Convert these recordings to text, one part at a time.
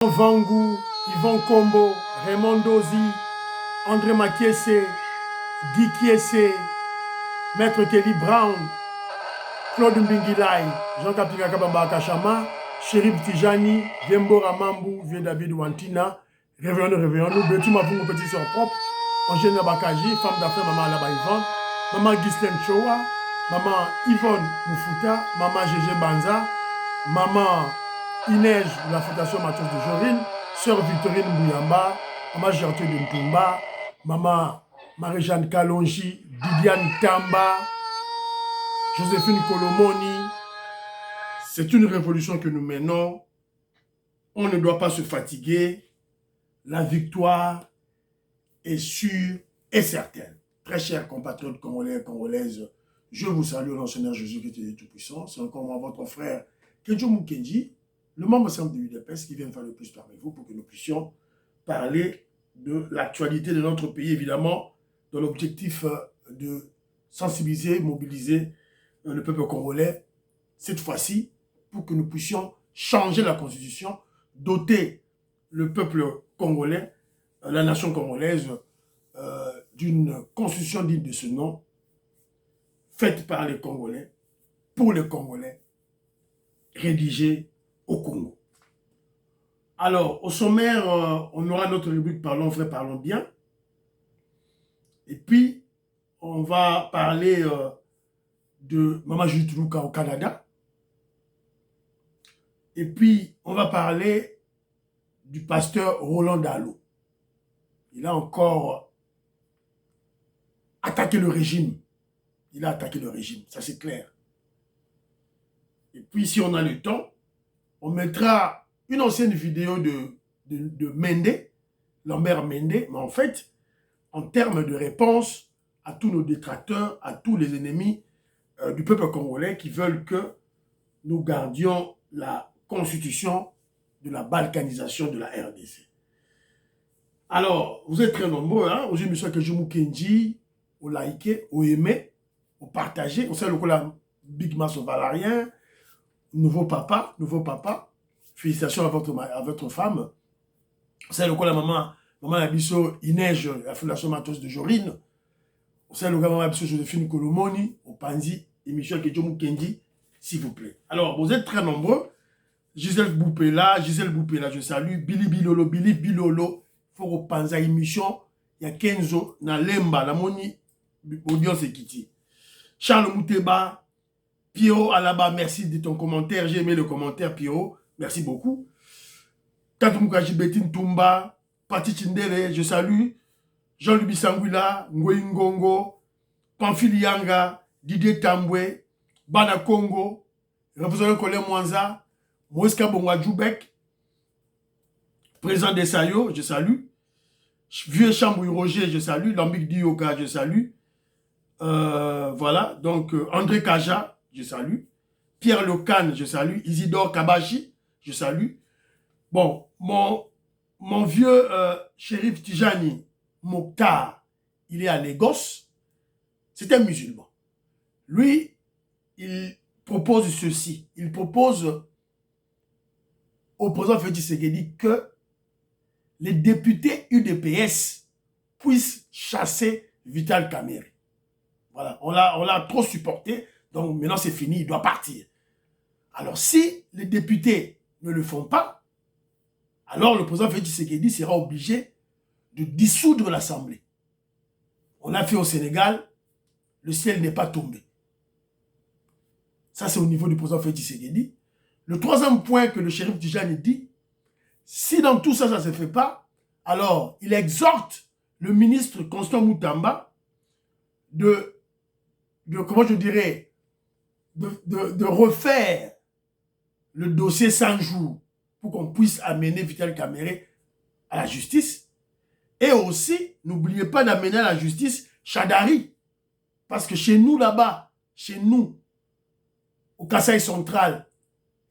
Vangu, Yvon Kombo, Raymond Dozi, André Makiese, Guy Kiese, Maître Kelly Brown, Claude Mbingilai, Jean-Captain Kabamba Akashama, Chérif Tijani, Gembo Ramambu, Vieux David Wantina, Réveillons-nous, Betty Mavungo, petit soeur propre, Angèle Bakaji, femme d'affaires, maman Alaba Yvonne, maman Ghislaine Choua, maman Yvonne Moufuta, maman Gégé Banza, maman Inège de la Fondation Mathias de Jorine, sœur Victorine Bouyamba, maman Gertrude de Ntumba, maman Marie-Jeanne Kalonji, Didiane Tamba, Joséphine Kolomoni. C'est une révolution que nous menons. On ne doit pas se fatiguer. La victoire est sûre et certaine. Très chers compatriotes congolais et congolaises, je vous salue au nom du Seigneur Jésus-Christ et Tout-Puissant. C'est encore moi, votre frère Kenjo Mukenji, le membre simple de l'UDPS qui vient faire le plus parmi vous pour que nous puissions parler de l'actualité de notre pays, évidemment, dans l'objectif de sensibiliser, mobiliser le peuple congolais, cette fois-ci, pour que nous puissions changer la constitution, doter le peuple congolais, la nation congolaise, d'une constitution digne de ce nom, faite par les Congolais, pour les Congolais, rédigée au Congo. Alors, au sommaire, on aura notre rubrique Parlons vrai, parlons bien. Et puis, on va parler de Mama Judith Luka au Canada. Et puis, on va parler du pasteur Roland Dalo. Il a encore attaqué le régime. Il a attaqué le régime, ça c'est clair. Et puis, si on a le temps, on mettra une ancienne vidéo de Mende, Lambert Mende, mais en fait, en termes de réponse à tous nos détracteurs, à tous les ennemis du peuple congolais qui veulent que nous gardions la constitution de la balkanisation de la RDC. Alors, vous êtes très nombreux, hein? Aujourd'hui, monsieur Kenjo Kenji, au liker, au aimer, au partager. Vous savez, le Big Mass au Valarien, nouveau papa. Félicitations à votre femme. Vous savez, le maman Abisso Inège, la Fondation Matos de Jorine. Vous savez, le maman Abisso Joséphine Kolomoni, au Panzi, émission Kenjo Mukendi, s'il vous plaît. Alors, vous êtes très nombreux. Gisèle Boupela, je salue. Billy Bilolo, Foro Panza émission. Il y a Kenzo, Nalemba, la moni, audience et Kiti. Charles Mouteba, Pierrot Alaba, merci de ton commentaire. J'ai aimé le commentaire, Pierrot. Merci beaucoup. Katumukaji Betine Tumba, Pati Chindele, je salue. Jean-Louis Sanguila, Ngoyi Ngongo, Pamphile Yanga, Didier Tambwe, Bana Congo, représentant Colin Mwanza, Moïska Bongwa Djoubek, président des Sayo, je salue. Vieux Chambouille Roger, je salue. Lambik Dioka, je salue. Voilà, donc André Kaja, je salue. Pierre Locan, je salue. Isidore Kabashi, je salue. Bon, mon vieux Chérif Tijani Mokhtar, il est à Lagos. C'est un musulman. Lui, il propose ceci. Il propose au président Félix Tshisekedi que les députés UDPS puissent chasser Vital Kamerhe. Voilà, on l'a trop supporté, donc maintenant c'est fini, il doit partir. Alors si les députés ne le font pas, alors le président Félix Tshisekedi sera obligé de dissoudre l'Assemblée. On l'a fait au Sénégal, le ciel n'est pas tombé. Ça c'est au niveau du président Félix Tshisekedi. Le troisième point que le shérif Tijani dit, si dans tout ça, ça ne se fait pas, alors il exhorte le ministre Constant Moutamba comment je dirais, de refaire le dossier 100 jours pour qu'on puisse amener Vital Kamerhe à la justice. Et aussi, n'oubliez pas d'amener à la justice Chadari. Parce que chez nous, là-bas, chez nous, au Kasaï central,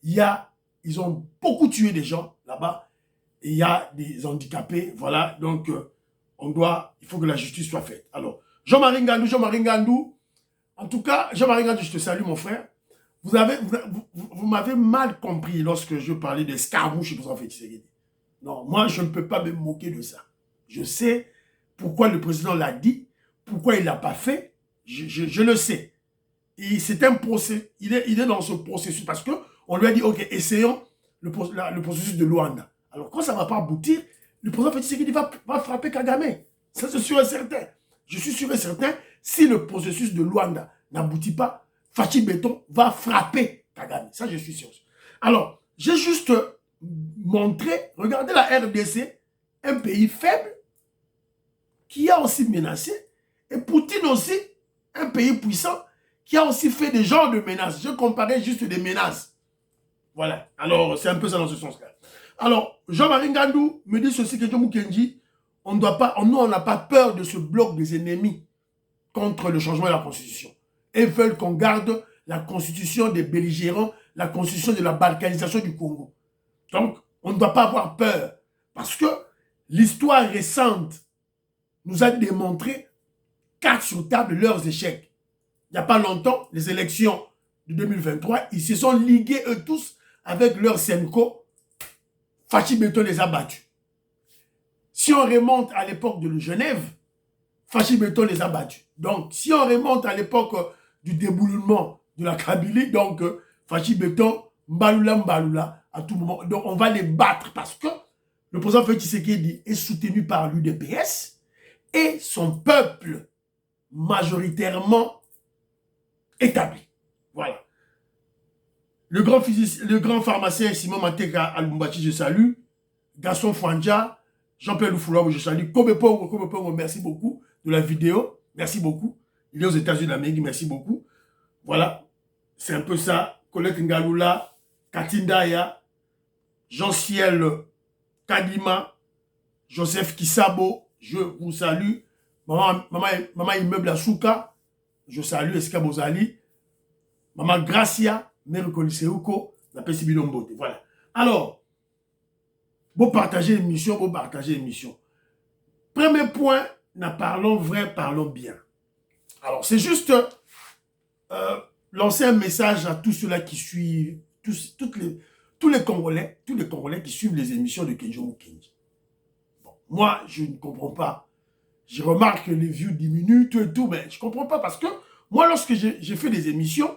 ils ont beaucoup tué des gens là-bas. Et il y a des handicapés. Voilà, donc il faut que la justice soit faite. Alors, Jean-Marie Ngandou, en tout cas, Jean-Marie Ngandou, je te salue, mon frère. Vous m'avez mal compris lorsque je parlais d'escarmouches pour Félix Tshisekedi. Non, moi, je ne peux pas me moquer de ça. Je sais pourquoi le président l'a dit, pourquoi il ne l'a pas fait, je le sais. Et c'est un procès, il est dans ce processus parce qu'on lui a dit, OK, essayons le processus de Luanda. Alors, quand ça ne va pas aboutir, le président Félix Tshisekedi va frapper Kagame. Ça, c'est sûr et certain. Je suis sûr et certain, si le processus de Luanda n'aboutit pas, Fachi Beton va frapper Kagame. Ça, je suis sûr. Alors, j'ai juste montré, regardez la RDC, un pays faible, qui a aussi menacé, et Poutine aussi, un pays puissant, qui a aussi fait des genres de menaces. Je comparais juste des menaces. Voilà. Alors, c'est un peu ça dans ce sens-là. Alors, Jean-Marie Ngandou me dit ceci que Djomou Kenji, on n'a pas peur de ce bloc des ennemis contre le changement de la Constitution. Ils veulent qu'on garde la Constitution des belligérants, la Constitution de la balkanisation du Congo. Donc, on ne doit pas avoir peur. Parce que l'histoire récente nous a démontré, carte sur table, leurs échecs. Il n'y a pas longtemps, les élections de 2023, ils se sont ligués eux tous avec leur Senko. Fachi Beton les a battus. Si on remonte à l'époque de Genève, Fachi Beton les a battus. Donc, si on remonte à l'époque du déboulement de la Kabylie, donc Fachi Beton, Mbalula, à tout moment. Donc, on va les battre parce que le président Félix Tshisekedi est soutenu par l'UDPS et son peuple majoritairement établi. Voilà. Le grand pharmacien Simon Mateka Alumbachi, je salue. Gaston Fwanja, Jean-Pierre Loufoulou, je salue. Kobepongo, merci beaucoup de la vidéo. Merci beaucoup. Il est aux États-Unis d'Amérique, merci beaucoup. Voilà. C'est un peu ça. Colette Ngaloula, Katindaya, Jean-Ciel Kadima, Joseph Kisabo, je vous salue. Maman Immeuble Asuka, je salue Eska Bozali. Maman Gracia, Mère Koliseuko, la Pessibilombote. Voilà. Alors, vous partagez l'émission, Premier point, nous parlons vrai, parlons bien. Alors, c'est juste lancer un message à tous ceux-là qui suivent, tous les Congolais qui suivent les émissions de Kenjo Kenji. Bon, moi, je ne comprends pas. Je remarque que les vues diminuent, tout, mais je ne comprends pas parce que moi, lorsque j'ai fait des émissions,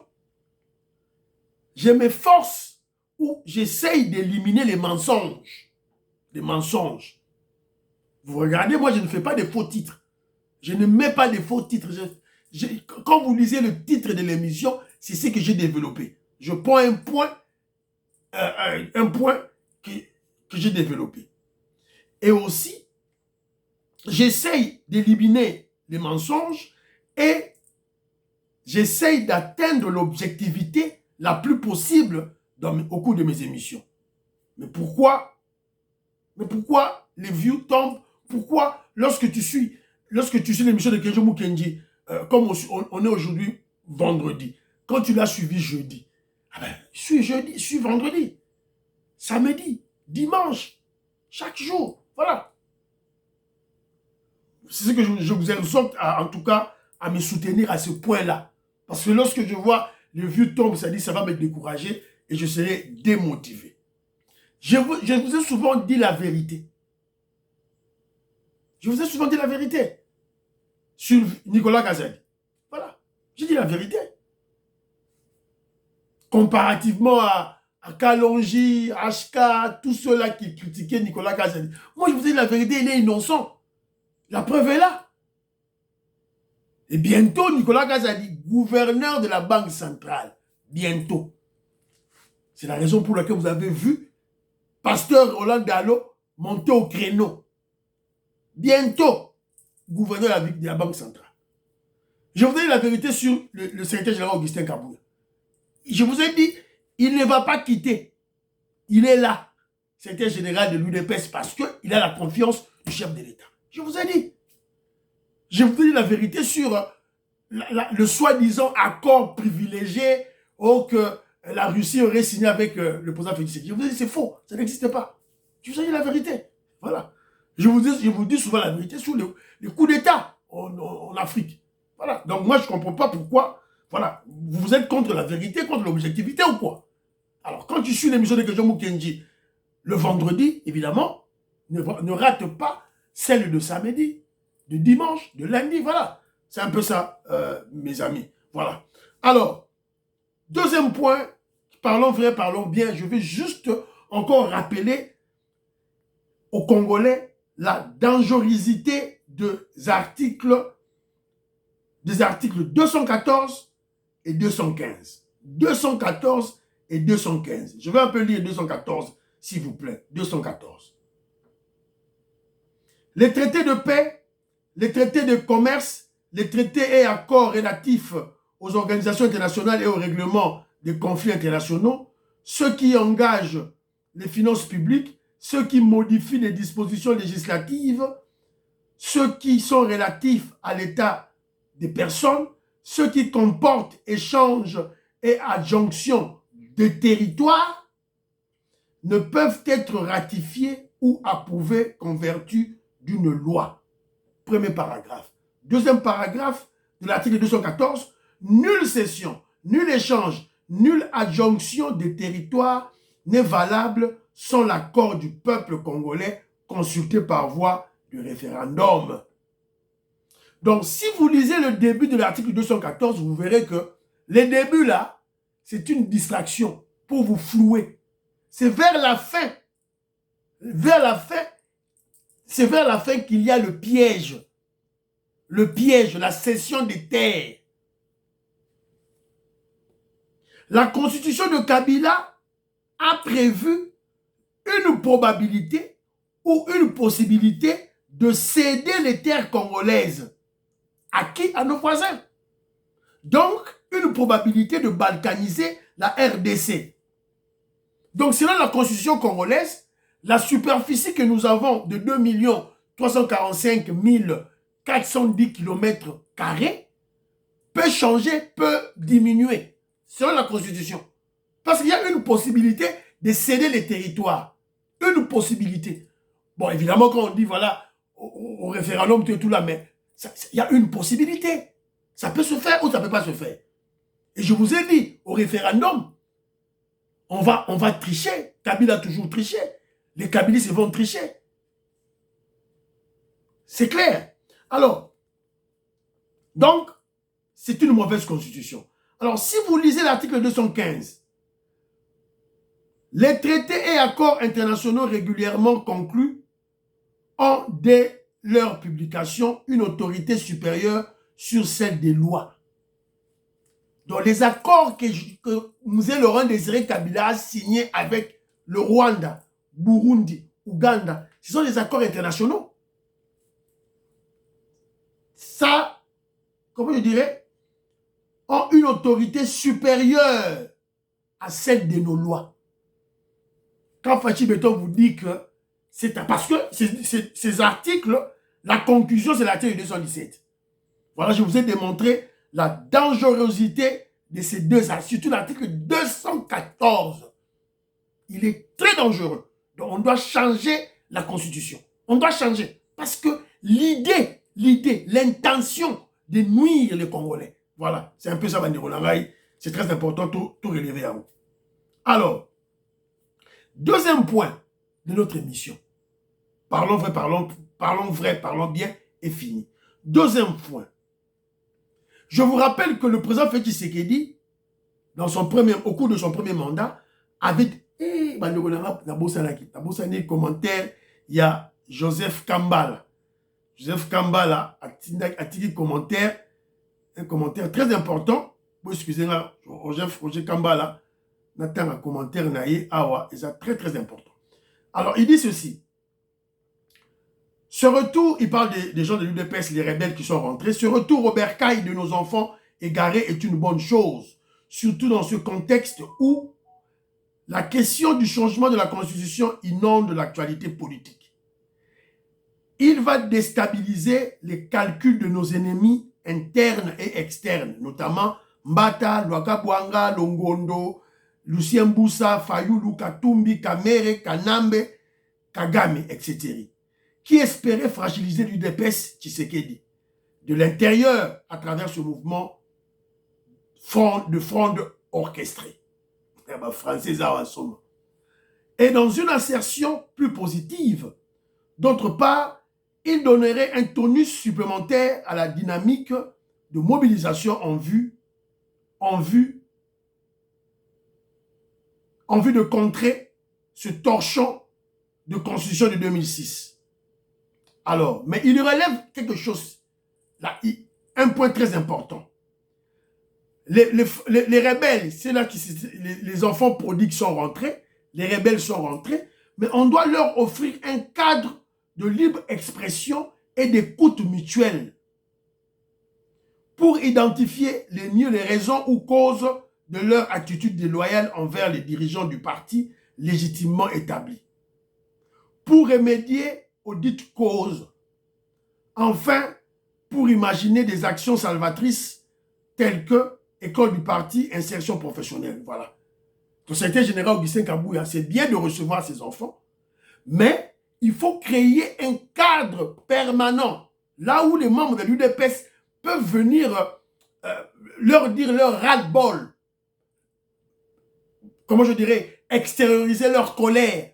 je m'efforce ou j'essaye d'éliminer les mensonges. Les mensonges. Vous regardez, moi, je ne fais pas de faux titres. Je ne mets pas de faux titres. Quand vous lisez le titre de l'émission, c'est ce que j'ai développé. Je prends un point que j'ai développé. Et aussi, j'essaye d'éliminer les mensonges et j'essaye d'atteindre l'objectivité la plus possible au cours de mes émissions. Mais pourquoi les views tombent? Pourquoi lorsque tu suis l'émission de Kenjo Mukenji, comme on est aujourd'hui vendredi, quand tu l'as suivi jeudi, suis vendredi, samedi, dimanche, chaque jour, voilà. C'est ce que je vous exhorte en tout cas à me soutenir à ce point-là. Parce que lorsque je vois les vieux tombent, ça dit ça va me décourager et je serai démotivé. Je vous ai souvent dit la vérité. Je vous ai souvent dit la vérité sur Nicolas Kazadi. Voilà, j'ai dit la vérité. Comparativement à Kalonji, HK, tous ceux-là qui critiquaient Nicolas Kazadi. Moi, je vous dis la vérité, il est innocent. La preuve est là. Et bientôt, Nicolas Kazadi, gouverneur de la Banque centrale. Bientôt. C'est la raison pour laquelle vous avez vu Pasteur Roland Gallo monter au créneau. Bientôt, gouverneur de la Banque centrale. Je vous ai dit la vérité sur le secrétaire général Augustin Kabouya. Je vous ai dit, il ne va pas quitter. Il est là, secrétaire général de l'UDPS, parce qu'il a la confiance du chef de l'État. Je vous ai dit. Je vous ai dit la vérité sur le soi-disant accord privilégié que la Russie aurait signé avec le président Félix Tshisekedi. Je vous ai dit, c'est faux, ça n'existe pas. Je vous ai dit la vérité. Voilà. Je vous dis souvent la vérité sur les coups d'État en Afrique. Voilà. Donc moi, je ne comprends pas pourquoi, voilà, vous êtes contre la vérité, contre l'objectivité ou quoi? Alors, quand tu suis l'émission de Kenjo Mukenji le vendredi, évidemment, ne rate pas celle de samedi, de dimanche, de lundi, voilà. C'est un peu ça, mes amis. Voilà. Alors, deuxième point, parlons vrai, parlons bien. Je vais juste encore rappeler aux Congolais la dangerosité des articles 214 et 215. 214 et 215. Je vais un peu lire 214, s'il vous plaît. 214. Les traités de paix, les traités de commerce, les traités et accords relatifs aux organisations internationales et au règlement des conflits internationaux, ceux qui engagent les finances publiques, ceux qui modifient les dispositions législatives, ceux qui sont relatifs à l'état des personnes, ceux qui comportent échanges et adjonctions de territoires, ne peuvent être ratifiés ou approuvés qu'en vertu d'une loi. Premier paragraphe. Deuxième paragraphe de l'article 214, nulle cession, nul échange, nulle adjonction de territoire n'est valable sans l'accord du peuple congolais consulté par voie de référendum. Donc, si vous lisez le début de l'article 214, vous verrez que le début là, c'est une distraction pour vous flouer. C'est vers la fin, c'est vers la fin qu'il y a le piège, la cession des terres. La constitution de Kabila a prévu une probabilité ou une possibilité de céder les terres congolaises. À qui? À nos voisins. Donc, une probabilité de balkaniser la RDC. Donc, selon la constitution congolaise, la superficie que nous avons de 2 345 410 km² peut changer, peut diminuer, selon la constitution. Parce qu'il y a une possibilité de céder les territoires. Une possibilité. Bon, évidemment, quand on dit, voilà, au référendum, tout là, mais il y a une possibilité. Ça peut se faire ou ça ne peut pas se faire. Et je vous ai dit, au référendum, on va tricher. Kabila a toujours triché. Les Kabilistes vont tricher. C'est clair. Alors, donc, c'est une mauvaise constitution. Alors, si vous lisez l'article 215, les traités et accords internationaux régulièrement conclus ont, dès leur publication, une autorité supérieure sur celle des lois. Donc, les accords que Mzee Laurent Désiré Kabila a signés avec le Rwanda, Burundi, Ouganda, ce sont des accords internationaux. Ça, comment je dirais, ont une autorité supérieure à celle de nos lois. Quand Fachi Beton vous dit que c'est parce que ces articles, la conclusion, c'est l'article 217. Voilà, je vous ai démontré la dangerosité de ces deux articles, surtout l'article 214. Il est très dangereux. Donc, on doit changer la Constitution. On doit changer. Parce que l'idée, l'intention de nuire les Congolais. Voilà, c'est un peu ça, Bandirolangaï. C'est très important, tout relever à vous. Alors, deuxième point de notre émission. Parlons vrai, parlons bien et fini. Deuxième point. Je vous rappelle que le président Félix Tshisekedi, au cours de son premier mandat, avait dit, commentaire, il y a Joseph Kambala. Joseph Kambala a dit un commentaire très important. Vous excusez-moi, Roger Kambala n'a un commentaire naïe, awa, et c'est très très important. Alors, il dit ceci. Ce retour, il parle des gens de l'UDPS, les rebelles qui sont rentrés. Ce retour au bercail de nos enfants égarés est une bonne chose. Surtout dans ce contexte où la question du changement de la Constitution inonde l'actualité politique. Il va déstabiliser les calculs de nos ennemis internes et externes, notamment Mbata, Lwakabwanga, Longondo, Lucien Boussa, Fayulu, Katumbi, Kamere, Kanambe, Kagame, etc. Qui espérait fragiliser l'UDPS Tshisekedi de l'intérieur à travers ce mouvement de fronde orchestrée. Et dans une assertion plus positive, D'autre part, il donnerait un tonus supplémentaire à la dynamique de mobilisation en vue de contrer ce torchon de constitution de 2006. Alors, mais il relève quelque chose, là, un point très important. Les rebelles, c'est là que les enfants prodigues sont rentrés, les rebelles sont rentrés, mais on doit leur offrir un cadre de libre expression et d'écoute mutuelle pour identifier les raisons ou causes de leur attitude déloyale envers les dirigeants du parti légitimement établis. Pour remédier aux dites causes, enfin, pour imaginer des actions salvatrices telles que école du parti, insertion professionnelle. Voilà. Le secrétaire général Augustin Kabouya, c'est bien de recevoir ses enfants, mais il faut créer un cadre permanent, là où les membres de l'UDPS peuvent venir leur dire leur ras-le-bol, comment je dirais, extérioriser leur colère,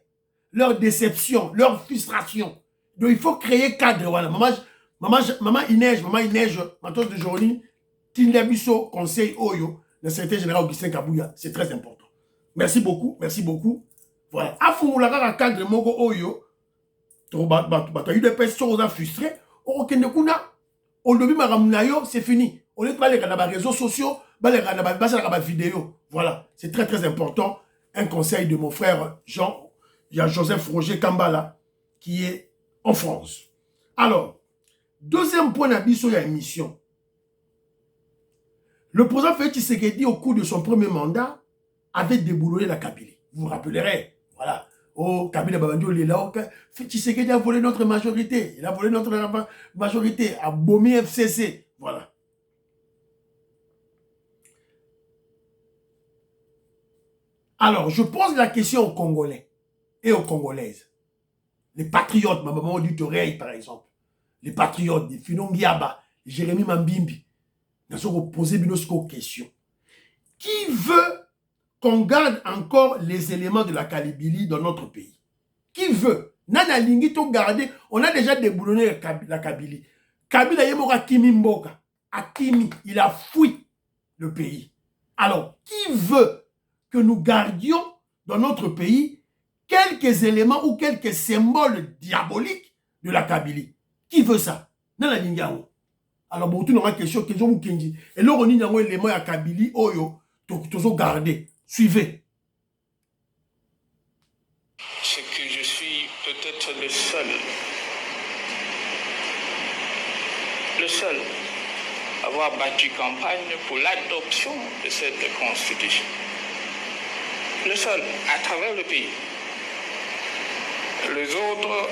leur déception, leur frustration. Donc il faut créer cadre. Voilà. Maman Inège, matos de journée, Tindabiso, conseil Oyo, le secrétaire général Augustin Kabouya, c'est très important. Merci beaucoup, merci beaucoup. Voilà. Afumulaka cadre mogo Oyo, tu as eu des personnes frustrées, c'est fini. On est pas les réseaux sociaux, les vidéos. Voilà, c'est très très important. Un conseil de mon frère Jean, il y a Joseph Roger Kambala qui est en France. Alors, deuxième point d'avis sur l'émission. Le président Félix Tshisekedi, au cours de son premier mandat, avait déboulonné la Kabylie. Vous vous rappellerez, voilà. Oh, Kabila Babandio, il est là. Tshisekedi a volé notre majorité. Il a volé notre majorité. A bombé FCC. Voilà. Alors, je pose la question aux Congolais et aux Congolaises. Les patriotes, ma maman du Toreil, par exemple. Les patriotes, des Finongiaba, Jérémy Mambimbi. Nous avons posé une question. Qui veut qu'on garde encore les éléments de la Kabylie dans notre pays? Qui veut? Nana Lingito garder, on a déjà déboulonné la Kabylie. Kabila Yemoka Kimi Mboka. Akimi, il a fui le pays. Alors, qui veut que nous gardions dans notre pays quelques éléments ou quelques symboles diaboliques de la Kabylie? Qui veut ça? Nana Lingao. Alors, bon, tu n'auras question, question ou kenji. Et là, on a les mots à Kabylie, oyo, toujours garder. Suivez. C'est que je suis peut-être le seul à avoir battu campagne pour l'adoption de cette constitution. Le seul, à travers le pays. Les autres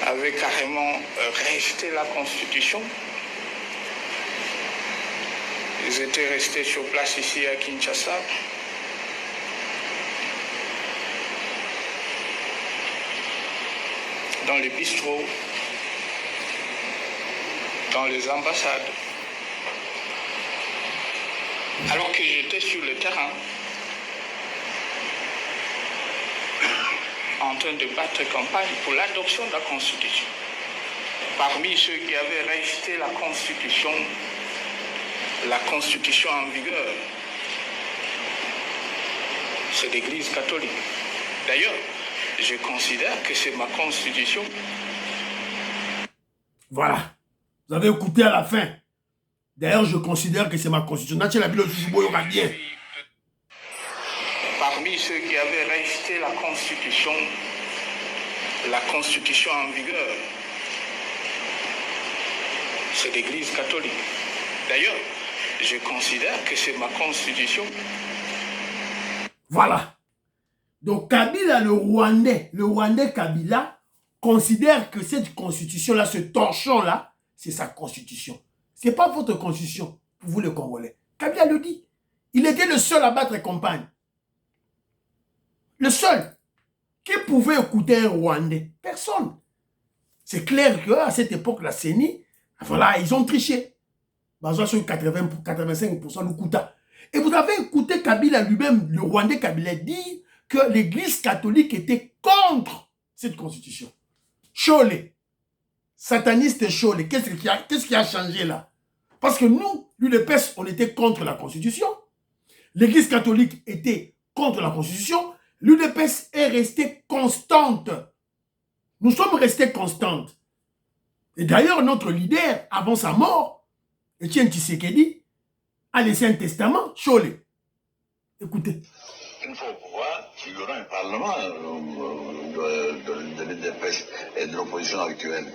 avaient carrément rejeté la constitution. Ils étaient restés sur place ici à Kinshasa. Dans les bistrots, dans les ambassades. Alors que j'étais sur le terrain, en train de battre campagne pour l'adoption de la Constitution. Parmi ceux qui avaient rejeté la Constitution en vigueur, c'est l'Église catholique. D'ailleurs, je considère que c'est ma Constitution. Voilà. Vous avez écouté à la fin. D'ailleurs, je considère que c'est ma Constitution. Parmi ceux qui avaient rejeté la Constitution en vigueur, c'est l'Église catholique. D'ailleurs, je considère que c'est ma Constitution. Voilà. Donc Kabila, le Rwandais Kabila, considère que cette constitution-là, ce torchon-là, c'est sa constitution. Ce n'est pas votre constitution, pour vous les Congolais. Kabila le dit. Il était le seul à battre campagne. Le seul. Qui pouvait écouter un Rwandais? Personne. C'est clair qu'à cette époque, la CENI, voilà, ils ont triché. Basé sur 85% du Kouta. Et vous avez écouté Kabila lui-même, le Rwandais Kabila, dire que l'Église catholique était contre cette constitution. Cholet, sataniste Cholet, qu'est-ce qui a changé là? Parce que nous, l'UDPS, on était contre la constitution. L'église catholique était contre la constitution. L'UDPS est restée constante. Nous sommes restés constantes. Et d'ailleurs, notre leader, avant sa mort, Etienne Tshisekedi, a laissé un testament, Cholet. Écoutez. Une fois au pouvoir, il y aura un parlement de l'UDPS et de l'opposition actuelle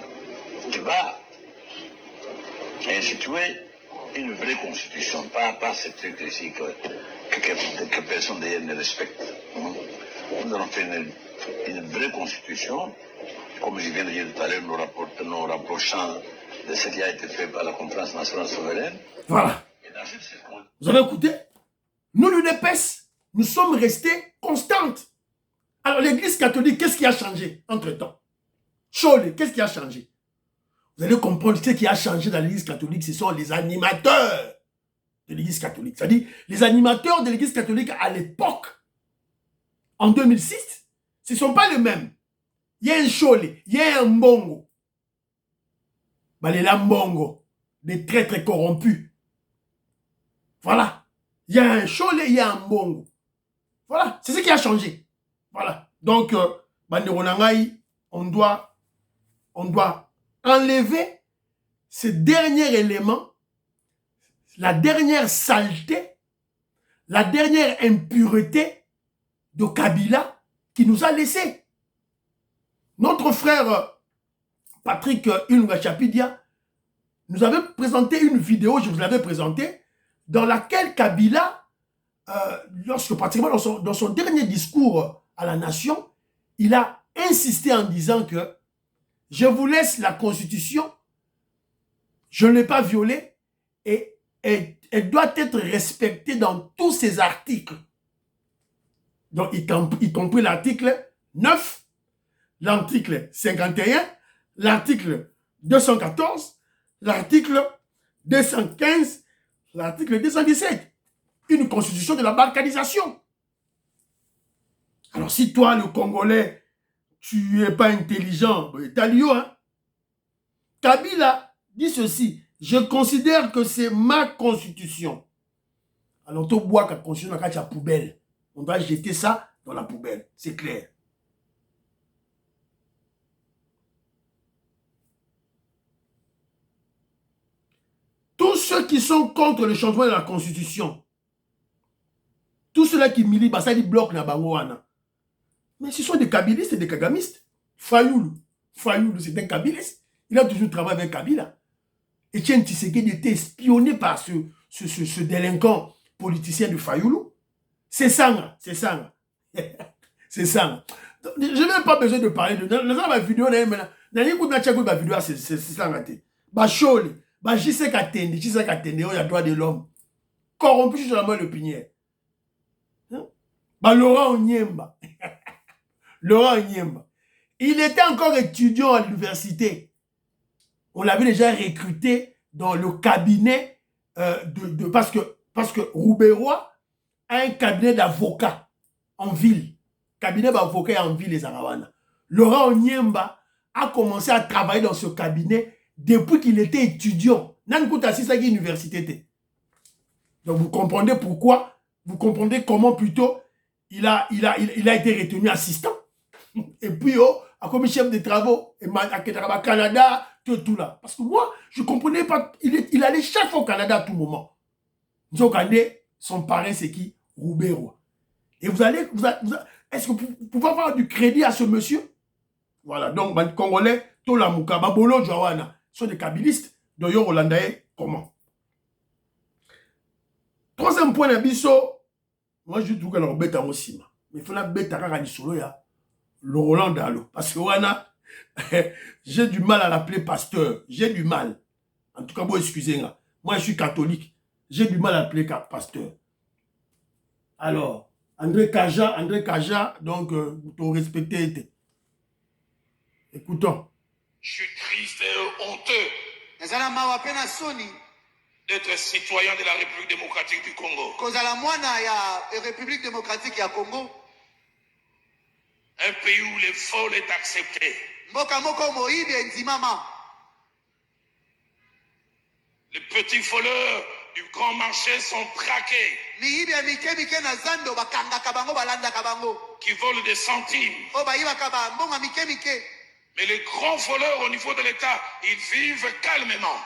qui va instituer une vraie constitution, pas ce truc ici que personne d'ailleurs ne respecte. Nous allons faire une vraie constitution, comme je viens de dire tout à l'heure, nous rapprochant de ce qui a été fait par la conférence nationale souveraine. Voilà. Vous avez écouté? Nous, l'UDPS, nous sommes restés constantes. Alors, l'église catholique, qu'est-ce qui a changé entre-temps? Cholet, qu'est-ce qui a changé? Vous allez comprendre ce qui a changé dans l'église catholique, ce sont les animateurs de l'église catholique. C'est-à-dire, les animateurs de l'église catholique à l'époque, en 2006, ce ne sont pas les mêmes. Il y a un Cholet, il y a un Mbongo. Les Mbongo, des traîtres corrompus. Voilà. Il y a un Cholet, il y a un Mbongo. Voilà, c'est ce qui a changé. Voilà. Donc, on doit enlever ce dernier élément, la dernière saleté, la dernière impureté de Kabila qui nous a laissé. Notre frère Patrick Ilunga Chapidia nous avait présenté une vidéo, je vous l'avais présentée, dans laquelle Kabila, pratiquement dans son dernier discours à la nation, il a insisté en disant que je vous laisse la constitution, je ne l'ai pas violée et elle doit être respectée dans tous ses articles. Donc, y compris l'article 9, l'article 51, l'article 214, l'article 215, l'article 217. Une constitution de la balkanisation. Alors, si toi, le Congolais, tu n'es pas intelligent, t'as lieu, hein? Kabila dit ceci, je considère que c'est ma constitution. Alors, tu bois la constitution dans la poubelle. On doit jeter ça dans la poubelle, c'est clair. Tous ceux qui sont contre le changement de la constitution, tous ceux-là qui militent, ça dit bloc na bangoana. Mais ce sont des kabilistes et des kagamistes. Fayoulou, c'est un kabiliste. Il a toujours travaillé avec Kabila. Etienne Tshisekedi était espionné par ce délinquant politicien de Fayoulou. C'est ça. C'est ça. Je n'ai même pas besoin de parler de... Dans ma vidéo, c'est ça. Bacholi, Jisek Atende, il y a droit de l'homme. Corrompu sur la main de Pinière. Laurent Onyemba. Laurent Onyemba. Il était encore étudiant à l'université. On l'avait déjà recruté dans le cabinet parce que Roubaix-Roy a un cabinet d'avocats en ville. Cabinet d'avocats en ville, les Arawana. Laurent Onyemba a commencé à travailler dans ce cabinet depuis qu'il était étudiant. Nankuta Sisaki Université. Donc vous comprenez pourquoi, vous comprenez comment plutôt il a été retenu assistant. Et puis, a comme chef de travaux, à Canada, tout là. Parce que moi, je ne comprenais pas, il allait chaque fois au Canada à tout moment. Son parrain, c'est qui? Roubaix-Roy. Et est-ce que vous pouvez avoir du crédit à ce monsieur? Voilà, donc, les Congolais, Tolamouka, Babolo, Joawana, sont des kabilistes. D'ailleurs, Hollandais, comment? Troisième point d'abisso, moi, je trouve que l'on bête aussi. Mais il faut la bête à solo, le Roland Dalo. Parce que Wana, j'ai du mal à l'appeler pasteur. J'ai du mal. En tout cas, bon, excusez-moi. Moi, je suis catholique. J'ai du mal à l'appeler pasteur. Alors, André Kaja, donc, pour respecter. Écoutons. Je suis triste et honteux d'être citoyen de la République démocratique du Congo. Un pays où le vol est accepté. Les petits voleurs du grand marché sont traqués. Qui volent des centimes. Mais les grands voleurs au niveau de l'État, ils vivent calmement.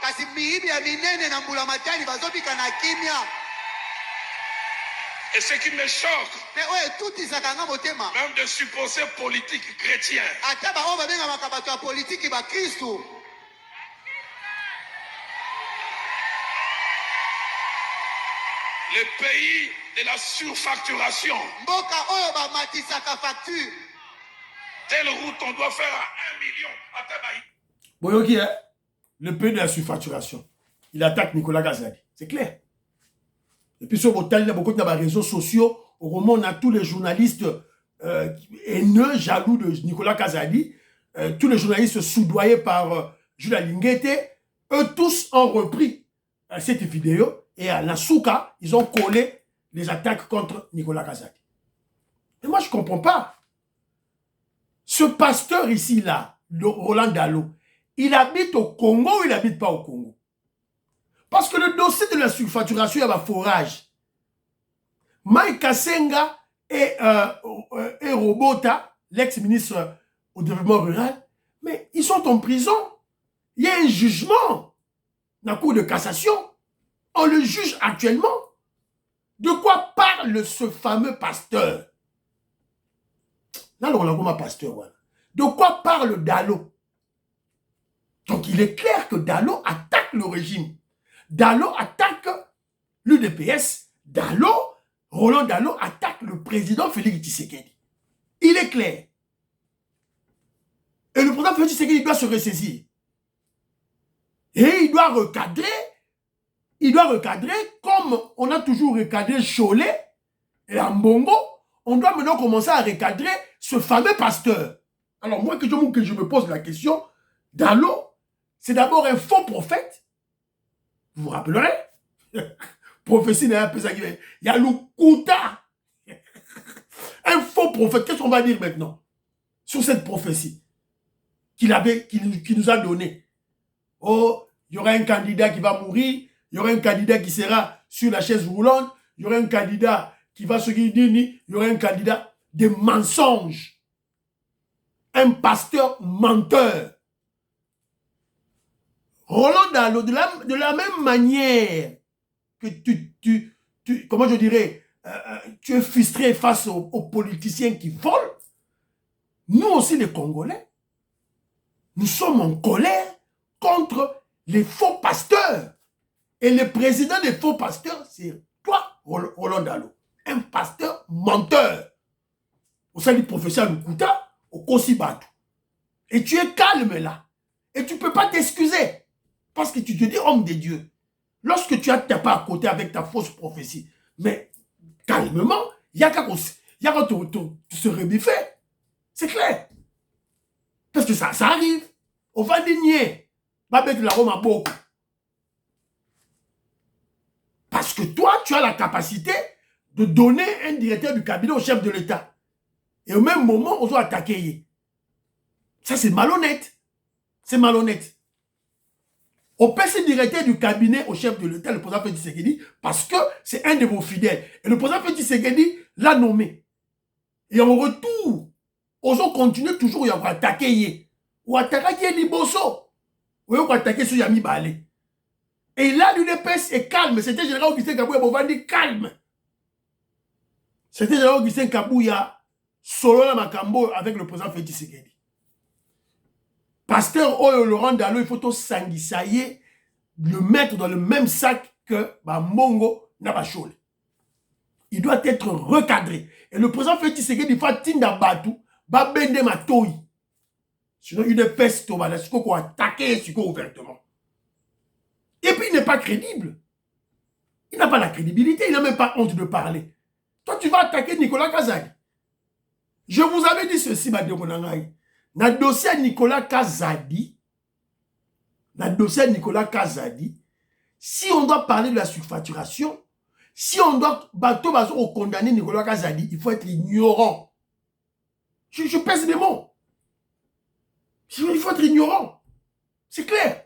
Et ce qui me choque, même de supposés politiques chrétiens, le pays de la surfacturation. Telle route, on doit faire à 1 million. Bon, ok, hein? Le pays de la surfacturation. Il attaque Nicolas Kazadi. C'est clair. Et puis sur votre il y a beaucoup de réseaux sociaux. Au moment, on a tous les journalistes haineux, jaloux de Nicolas Kazadi. Tous les journalistes soudoyés par Jules Alinguete. Eux tous ont repris cette vidéo. Et à la Souka, ils ont collé les attaques contre Nicolas Kazadi. Et moi, je ne comprends pas. Ce pasteur ici, là, Roland Dalo, il habite au Congo ou il n'habite pas au Congo? Parce que le dossier de la surfacturation, il y a un forage. Mike Kassenga et Robota, l'ex-ministre au développement rural, mais ils sont en prison. Il y a un jugement dans la cour de cassation. On le juge actuellement. De quoi parle ce fameux pasteur? Là, on a comme pasteur. Voilà. De quoi parle Dalo? Donc, il est clair que Dalo attaque le régime. Dalo attaque l'UDPS. Roland Dalo attaque le président Félix Tshisekedi. Il est clair. Et le président Félix Tshisekedi doit se ressaisir. Et il doit recadrer. Il doit recadrer comme on a toujours recadré Cholet et Ambongo. On doit maintenant commencer à recadrer ce fameux pasteur. Alors moi, que je me pose la question, Dalo, c'est d'abord un faux prophète. Vous vous rappellerez? Prophétie n'est pas ça. Il y a le Kouta. Un faux prophète. Qu'est-ce qu'on va dire maintenant sur cette prophétie qu'il nous a donnée? Oh, il y aura un candidat qui va mourir. Il y aura un candidat qui sera sur la chaise roulante. Il y aura un candidat qui va se guider. Il y aura un candidat de mensonges. Un pasteur menteur. Roland Dalo, de la même manière que comment je dirais, tu es frustré face aux politiciens qui volent, nous aussi les Congolais, nous sommes en colère contre les faux pasteurs. Et le président des faux pasteurs, c'est toi, Roland Dalo, un pasteur menteur. Au sein du professeur Lukuta, au Kosibatu. Et tu es calme là. Et tu ne peux pas t'excuser. Parce que tu te dis homme de Dieu. Lorsque tu as tapé à côté avec ta fausse prophétie, mais calmement, il y a qu'à se rebiffer. C'est clair. Parce que ça arrive. On va digner. Va mettre la Rome à beaucoup. Parce que toi, tu as la capacité de donner un directeur du cabinet au chef de l'État. Et au même moment, on doit attaquer. Ça, c'est malhonnête. C'est malhonnête. On peut se directeur du cabinet au chef de l'État, le président Félix Tshisekedi, parce que c'est un de vos fidèles. Et le président Félix Tshisekedi l'a nommé. Et en retour, on va continuer toujours à attaquer. Ou attaquer Liboso. Ou attaquer sur Yami Balé. Et là, l'UDPS est calme. C'était général Augustin Kabouya Bovandi calme. C'était général Augustin Kabouya solo la Makambo avec le président Félix Tshisekedi. Pasteur Oyo Laurent Dalo, il faut tout sanguissailler, le mettre dans le même sac que Mongo Nabachole. Il doit être recadré. Et le président Félix Tshisekedi, il faut tinda Batou, Babende Matoi. Sinon, il est peste au Bala, il faut attaquer ouvertement. Et puis, il n'est pas crédible. Il n'a pas la crédibilité, il n'a même pas honte de parler. Toi, tu vas attaquer Nicolas Kazadi. Je vous avais dit ceci, Madame Nangaï. Dans le dossier Nicolas Kazadi, si on doit parler de la surfacturation, si on doit condamner Nicolas Kazadi, il faut être ignorant. Je pèse mes mots. Il faut être ignorant. C'est clair.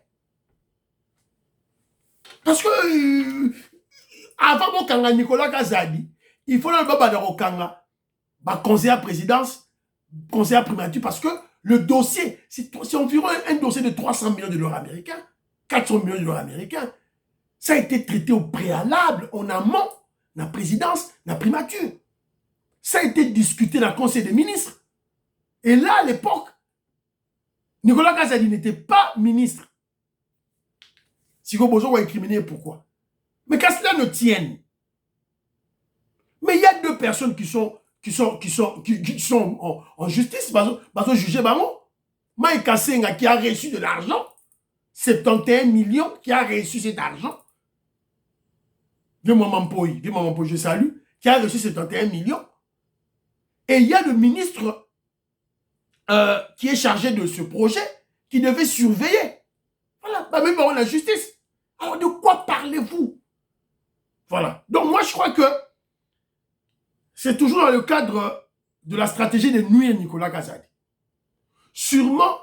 Parce que avant Bokanga Nicolas Kazadi, il faut le baba de Rokanga, conseiller à présidence, conseiller à primature, parce que le dossier, c'est environ un dossier de 300 millions de dollars américains, 400 millions de dollars américains. Ça a été traité au préalable, en amont, la présidence, la primature. Ça a été discuté dans le conseil des ministres. Et là, à l'époque, Nicolas Kazadi n'était pas ministre. Si vous besoin d'incriminer, pourquoi? Mais qu'à cela ne tienne. Mais il y a deux personnes qui sont en justice, parce que jugé Bango. Mike Kassenga qui a reçu de l'argent, 71 millions, qui a reçu cet argent. Viens-moi Mampoy, je salue, qui a reçu 71 millions. Et il y a le ministre qui est chargé de ce projet, qui devait surveiller. Voilà, même par la justice. Alors de quoi parlez-vous? Voilà. Donc moi je crois que c'est toujours dans le cadre de la stratégie de nuire Nicolas Kazadi. Sûrement,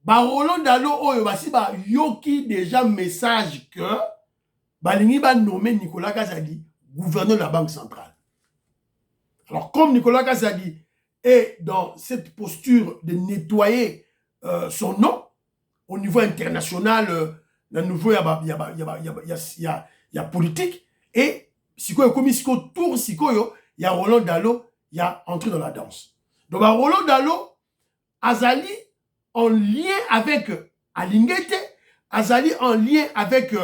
Roland Dalo Oyobasi yoki déjà message que Balingi va nommer Nicolas Kazadi gouverneur de la Banque centrale. Alors comme Nicolas Kazadi est dans cette posture de nettoyer son nom au niveau international, au niveau il y a politique, et si comme tour il y a Roland Dalo, il y a entré dans la danse. Donc Roland Dalo Azali en lien avec Alingete, Azali en lien avec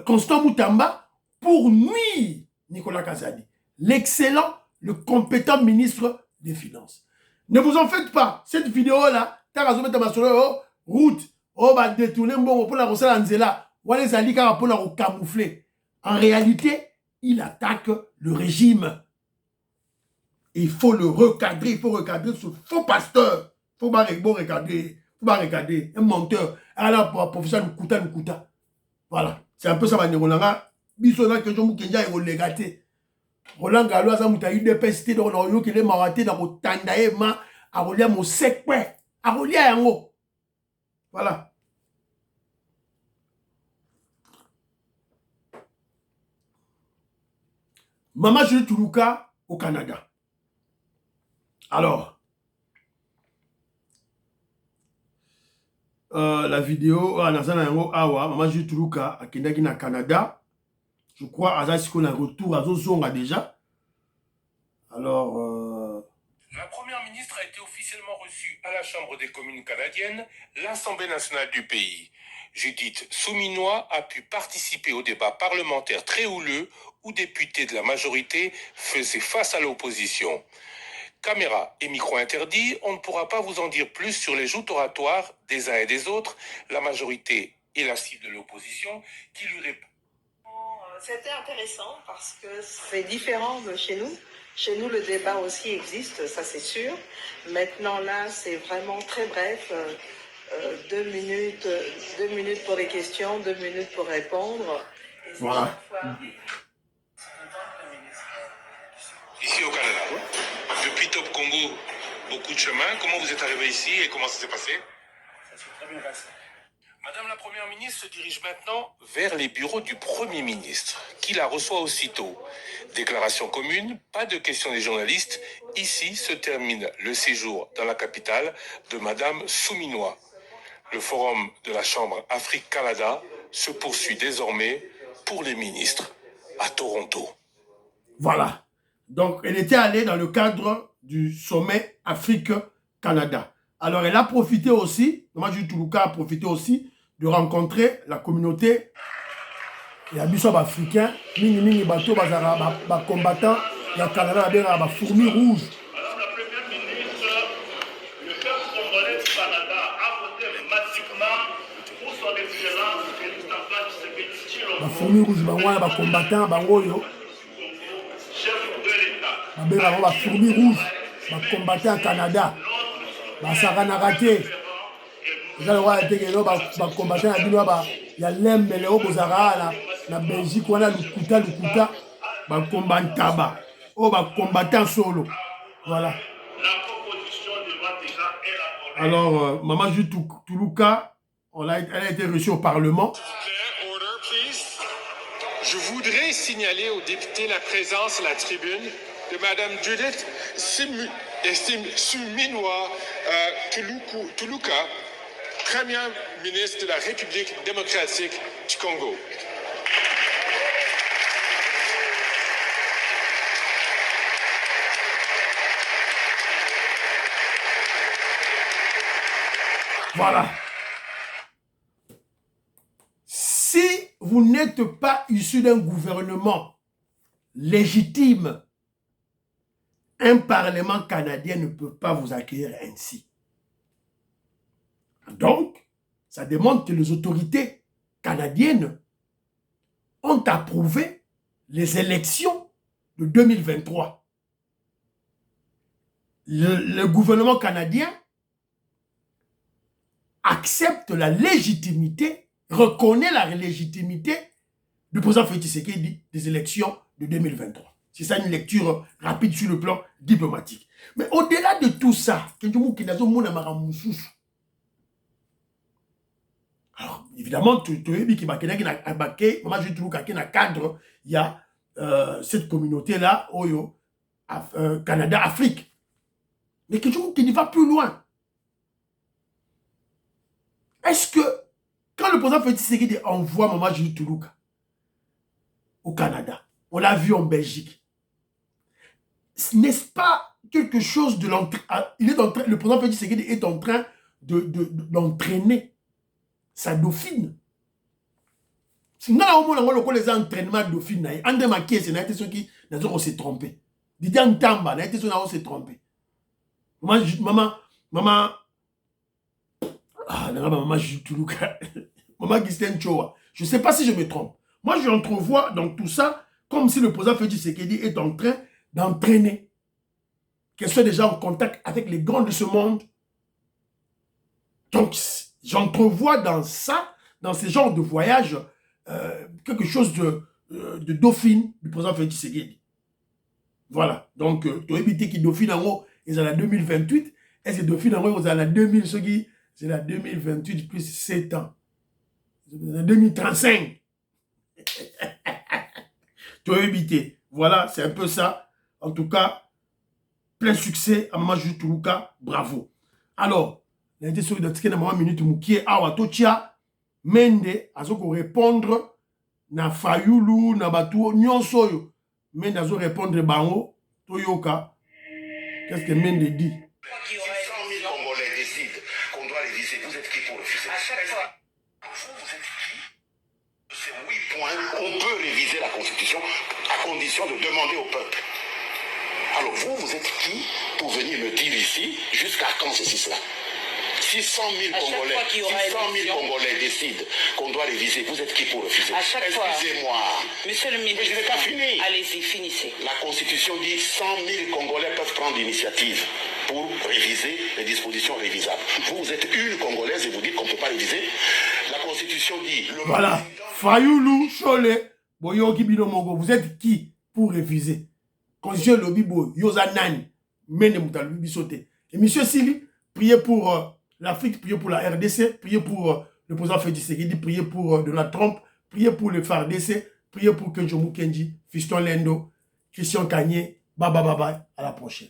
Constant Moutamba pour nuire Nicolas Kazadi, l'excellent, le compétent ministre des Finances. Ne vous en faites pas, cette vidéo-là, route, détourner pour la recette Anzela, pour la camoufler. En réalité, il attaque le régime. Il faut le recadrer, il faut recadrer ce faux pasteur. Il faut pas regarder, un menteur. Alors, professeur Nkuta. Voilà. C'est un peu ça, Rolanga. Bisona que je me kenja et relégaté. Rolanga, alors, ça m'a eu des pestes dans l'oyo qui est maraté dans le tandaïma, à relier mon sec, à relier un mot. Voilà. Maman Julie Toulouka au Canada. Alors, la vidéo, Maman Julie Toulouka à Kendaki Canada. Je crois à ça qu'on a retour à Zozonga déjà. Alors, La première ministre a été officiellement reçue à la Chambre des communes canadiennes, l'Assemblée nationale du pays. Judith Souminois a pu participer au débat parlementaire très houleux où députés de la majorité faisaient face à l'opposition. Caméra et micro interdits, on ne pourra pas vous en dire plus sur les joutes oratoires des uns et des autres. La majorité est la cible de l'opposition qui lui répond. C'était intéressant parce que c'est différent de chez nous. Chez nous, le débat aussi existe, ça c'est sûr. Maintenant là, c'est vraiment très bref. 2 minutes pour les questions, 2 minutes pour répondre. Voilà. Ici au Canada, depuis Top Congo, beaucoup de chemin. Comment vous êtes arrivé ici et comment ça s'est passé? Ça s'est très bien passé. Madame la Première ministre se dirige maintenant vers les bureaux du Premier ministre, qui la reçoit aussitôt. Déclaration commune, pas de questions des journalistes. Ici se termine le séjour dans la capitale de Madame Souminois. Le forum de la Chambre Afrique-Canada se poursuit désormais pour les ministres à Toronto. Voilà. Donc, elle était allée dans le cadre du sommet Afrique-Canada. Alors, elle a profité aussi, Maman Toulouka a profité aussi de rencontrer la communauté et à Bissau africain, Mingi Bateau, combattant, il y a Canada, il y a fourmis rouges. Madame la Première ministre, le peuple congolais du Canada a voté massivement pour son excellence Félix Antoine Tshisekedi Tshilombo. Fourmis rouges, il y a combattant, Bangoyo. Chef de l'État. Il y a fourmis rouges, combattant au Canada. Ça n'a raté. Il y a combattant il y a l'Embele au Bozara, la Belgique, on a le combattant solo. Voilà. La Alors, Maman Jules Toulouka, elle a été reçue au Parlement. Je voudrais signaler aux députés la présence à la tribune de Mme Judith Suminwa Toulouka, Première ministre de la République démocratique du Congo. Voilà. Si vous n'êtes pas issu d'un gouvernement légitime, un parlement canadien ne peut pas vous accueillir ainsi. Donc, ça démontre que les autorités canadiennes ont approuvé les élections de 2023. Le gouvernement canadien accepte la légitimité, reconnaît la légitimité du président Félix Tshisekedi des élections de 2023. C'est ça une lecture rapide sur le plan diplomatique. Mais au-delà de tout ça, alors, évidemment, tu as vu qu'il y a cadre, il y a cette communauté-là, Canada-Afrique. Mais quelque qui va plus loin. Est-ce que, quand le président Félix Tshisekedi envoie Maman Julie Toulouka au Canada, on l'a vu en Belgique, n'est-ce pas quelque chose de le président Félix Tshisekedi est en train d'entraîner sa dauphine. Si nous avons les entraînements de dauphine, André Makié, c'est ceux qui s'est trompé. Didier Ntamba, c'est ceux qui s'est trompé. Maman, Julie Toulouka, Maman Ghislaine Choa. Je ne sais pas si je me trompe. Moi, je entrevois dans tout ça comme si le président Félix Tshisekedi est en train d'entraîner, qu'elle soit déjà en contact avec les grands de ce monde. Donc, j'entrevois dans ça, dans ce genre de voyage, quelque chose de dauphine du président Félix Tshisekedi. Voilà. Donc, tu as évité qu'il dauphine en haut, ils sont en 2028, et c'est dauphine en haut, ils sont en 2000, ceux qui, c'est la 2028 plus 7 ans. C'est en 2035. Tu as évité. Voilà, c'est un peu ça. En tout cas, plein succès à Maman Julie Toulouka. Bravo. Alors, l'intention de Tike na Maman Minute Mukie awa totia Mende azoko répondre na Fayulu na batu nyonso. Mende azo répondre bango toyoka. Qu'est-ce que Mende dit? Si 100 000 Congolais décident qu'on doit réviser, vous êtes qui pour refuser? À chaque fois. Vous êtes qui? C'est 8 points. On peut réviser la Constitution à condition de demander au peuple. Alors vous êtes qui pour venir me dire ici jusqu'à quand ceci cela? Si 100 000 Congolais décident qu'on doit réviser, vous êtes qui pour refuser? Excusez-moi. Monsieur le ministre, mais je n'ai pas fini. Allez-y, finissez. La Constitution dit 100 000 Congolais peuvent prendre l'initiative pour réviser les dispositions révisables. Vous êtes une Congolaise et vous dites qu'on ne peut pas réviser. La Constitution dit... Voilà. Fayulu, Chole, Boyoki Binomogo, vous êtes qui pour réviser? Constitution Lobibo, Yozanan, Mene Moutalou Bisote. Et monsieur Sili, priez pour l'Afrique, priez pour la RDC, priez pour le président Félix Tshisekedi, priez pour Donald Trump, priez pour le FARDC, priez pour Kenjo Mukendi, Fiston Lendo, Christian Kanye. Bye bye bye bye. À la prochaine.